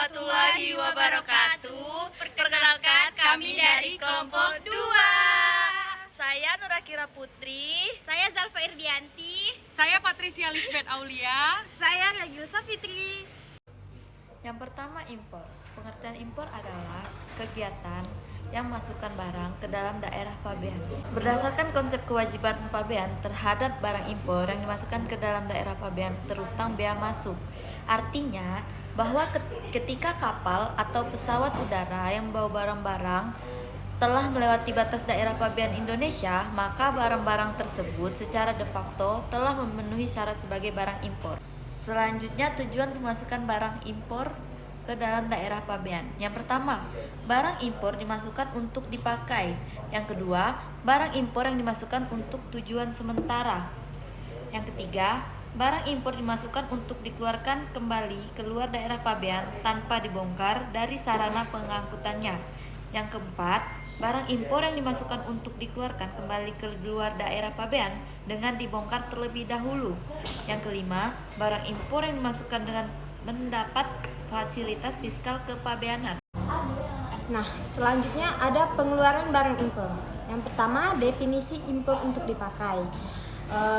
warahmatullahi wabarakatuh. Perkenalkan, kami dari kelompok 2. Saya Nurakira Putri. Saya Zalfa Irdianti. Saya Patricia Lisbeth Aulia. Saya Nagilsa Fitri. Yang pertama, impor. Pengertian impor adalah kegiatan yang masukkan barang ke dalam daerah pabean. Berdasarkan konsep kewajiban pabean terhadap barang impor yang dimasukkan ke dalam daerah pabean terutang bea masuk. Artinya bahwa ketika kapal atau pesawat udara yang membawa barang-barang telah melewati batas daerah pabean Indonesia, maka barang-barang tersebut secara de facto telah memenuhi syarat sebagai barang impor. Selanjutnya, tujuan pemasukan barang impor ke dalam daerah pabean. Yang pertama, barang impor dimasukkan untuk dipakai. Yang kedua, barang impor yang dimasukkan untuk tujuan sementara. Yang ketiga, barang impor dimasukkan untuk dikeluarkan kembali keluar daerah pabean tanpa dibongkar dari sarana pengangkutannya. Yang keempat, barang impor yang dimasukkan untuk dikeluarkan kembali ke luar daerah pabean dengan dibongkar terlebih dahulu. Yang kelima, barang impor yang dimasukkan dengan mendapat fasilitas fiskal kepabeanan. Nah, selanjutnya ada pengeluaran barang impor. Yang pertama, definisi impor untuk dipakai.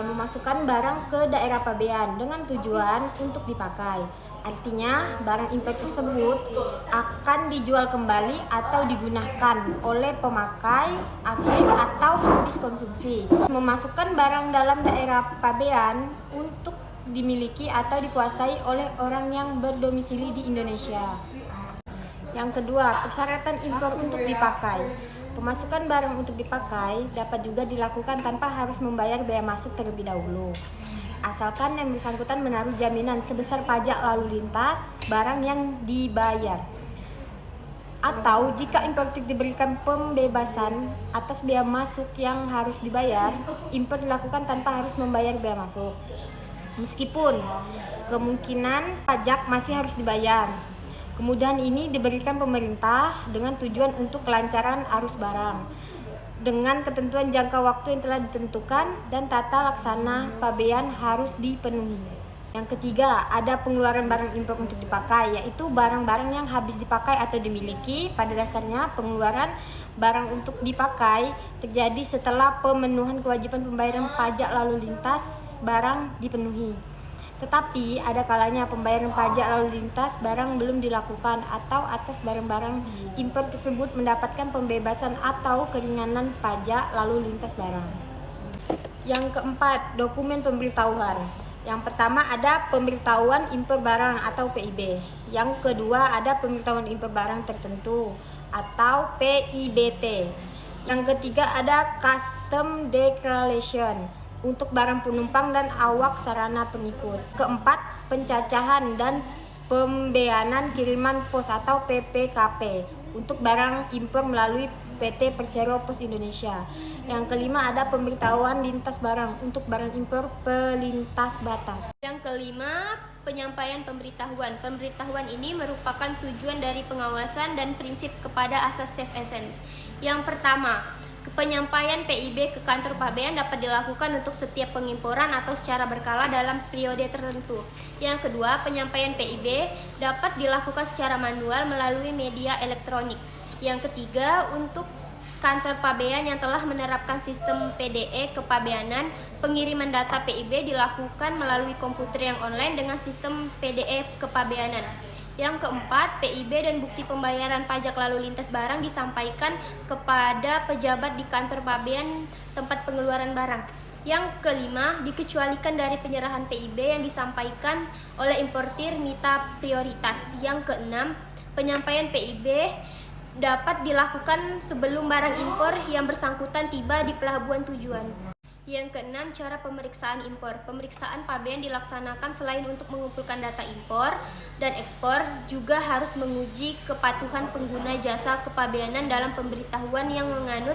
Memasukkan barang ke daerah pabean dengan tujuan untuk dipakai. Artinya, barang impor tersebut akan dijual kembali atau digunakan oleh pemakai akhir atau habis konsumsi. Memasukkan barang dalam daerah pabean untuk dimiliki atau dikuasai oleh orang yang berdomisili di Indonesia. Yang kedua, persyaratan impor untuk dipakai. Pemasukan barang untuk dipakai dapat juga dilakukan tanpa harus membayar bea masuk terlebih dahulu. Asalkan yang bersangkutan menaruh jaminan sebesar pajak lalu lintas barang yang dibayar. Atau jika importir diberikan pembebasan atas bea masuk yang harus dibayar, impor dilakukan tanpa harus membayar bea masuk. Meskipun kemungkinan pajak masih harus dibayar. Kemudahan ini diberikan pemerintah dengan tujuan untuk kelancaran arus barang dengan ketentuan jangka waktu yang telah ditentukan dan tata laksana pabean harus dipenuhi. Yang ketiga, ada pengeluaran barang impor untuk dipakai, yaitu barang-barang yang habis dipakai atau dimiliki. Pada dasarnya, pengeluaran barang untuk dipakai terjadi setelah pemenuhan kewajiban pembayaran pajak lalu lintas barang dipenuhi. Tetapi ada kalanya pembayaran pajak lalu lintas barang belum dilakukan atau atas barang-barang impor tersebut mendapatkan pembebasan atau keringanan pajak lalu lintas barang. Yang keempat, dokumen pemberitahuan. Yang pertama ada pemberitahuan impor barang atau PIB. Yang kedua ada pemberitahuan impor barang tertentu atau PIBT. Yang ketiga ada custom declaration untuk barang penumpang dan awak sarana pengikut. Keempat, pencacahan dan pembeanan kiriman pos atau PPKP untuk barang impor melalui PT Persero Pos Indonesia. Yang kelima ada pemberitahuan lintas barang untuk barang impor pelintas batas. Yang kelima, penyampaian pemberitahuan. Pemberitahuan ini merupakan tujuan dari pengawasan dan prinsip kepada asas safe essence. Yang pertama, penyampaian PIB ke kantor pabean dapat dilakukan untuk setiap pengimporan atau secara berkala dalam periode tertentu. Yang kedua, penyampaian PIB dapat dilakukan secara manual melalui media elektronik. Yang ketiga, untuk kantor pabean yang telah menerapkan sistem PDE kepabeanan, pengiriman data PIB dilakukan melalui komputer yang online dengan sistem PDE kepabeanan. Yang keempat, PIB dan bukti pembayaran pajak lalu lintas barang disampaikan kepada pejabat di kantor pabean tempat pengeluaran barang. Yang kelima, dikecualikan dari penyerahan PIB yang disampaikan oleh importir mitra prioritas. Yang keenam, penyampaian PIB dapat dilakukan sebelum barang impor yang bersangkutan tiba di pelabuhan tujuan. Yang keenam, cara pemeriksaan impor. Pemeriksaan pabean dilaksanakan selain untuk mengumpulkan data impor dan ekspor, juga harus menguji kepatuhan pengguna jasa kepabeanan dalam pemberitahuan yang menganut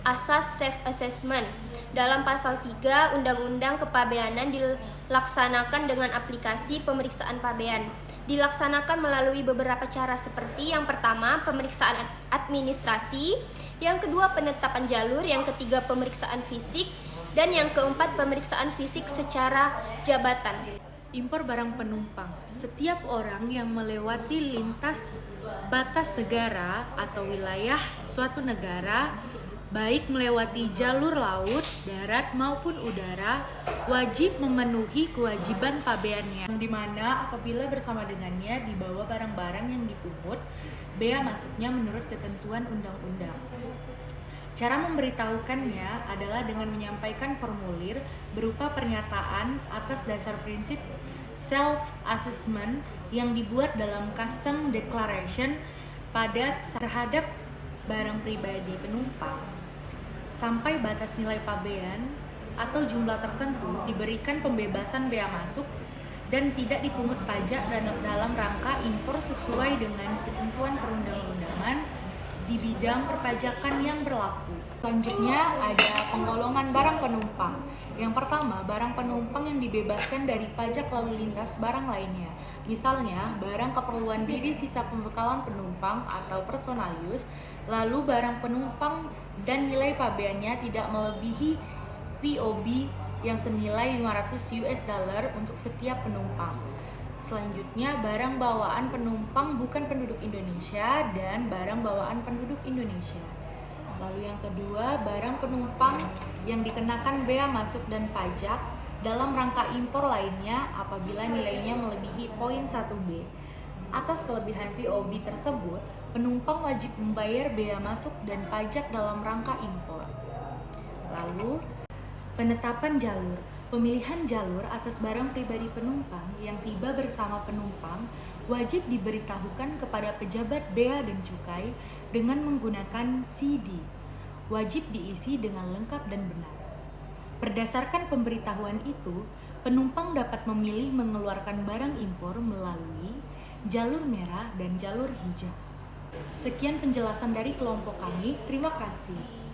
asas safe assessment. Dalam pasal 3 Undang-Undang Kepabeanan dilaksanakan dengan aplikasi pemeriksaan pabean. Dilaksanakan melalui beberapa cara seperti yang pertama, pemeriksaan administrasi, yang kedua penetapan jalur, yang ketiga pemeriksaan fisik, dan yang keempat pemeriksaan fisik secara jabatan. Impor barang penumpang. Setiap orang yang melewati lintas batas negara atau wilayah suatu negara, baik melewati jalur laut, darat maupun udara, wajib memenuhi kewajiban pabeannya, di mana apabila bersama dengannya dibawa barang-barang yang dipungut, bea masuknya menurut ketentuan undang-undang. Cara memberitahukannya adalah dengan menyampaikan formulir berupa pernyataan atas dasar prinsip self-assessment yang dibuat dalam custom declaration terhadap barang pribadi penumpang. Sampai batas nilai pabean atau jumlah tertentu diberikan pembebasan bea masuk dan tidak dipungut pajak dalam rangka impor sesuai dengan ketentuan perundang-undangan di bidang perpajakan yang berlaku. Selanjutnya ada penggolongan barang penumpang. Yang pertama, barang penumpang yang dibebaskan dari pajak lalu lintas barang lainnya. Misalnya, barang keperluan diri sisa pembekalan penumpang atau personal use, lalu barang penumpang dan nilai pabeannya tidak melebihi VOB yang senilai $500 untuk setiap penumpang. Selanjutnya, barang bawaan penumpang bukan penduduk Indonesia dan barang bawaan penduduk Indonesia. Lalu yang kedua, barang penumpang yang dikenakan bea masuk dan pajak dalam rangka impor lainnya apabila nilainya melebihi poin 1B. Atas kelebihan VOB tersebut, penumpang wajib membayar bea masuk dan pajak dalam rangka impor. Lalu, penetapan jalur. Pemilihan jalur atas barang pribadi penumpang yang tiba bersama penumpang wajib diberitahukan kepada pejabat bea dan cukai dengan menggunakan CD. Wajib diisi dengan lengkap dan benar. Berdasarkan pemberitahuan itu, penumpang dapat memilih mengeluarkan barang impor melalui jalur merah dan jalur hijau. Sekian penjelasan dari kelompok kami. Terima kasih.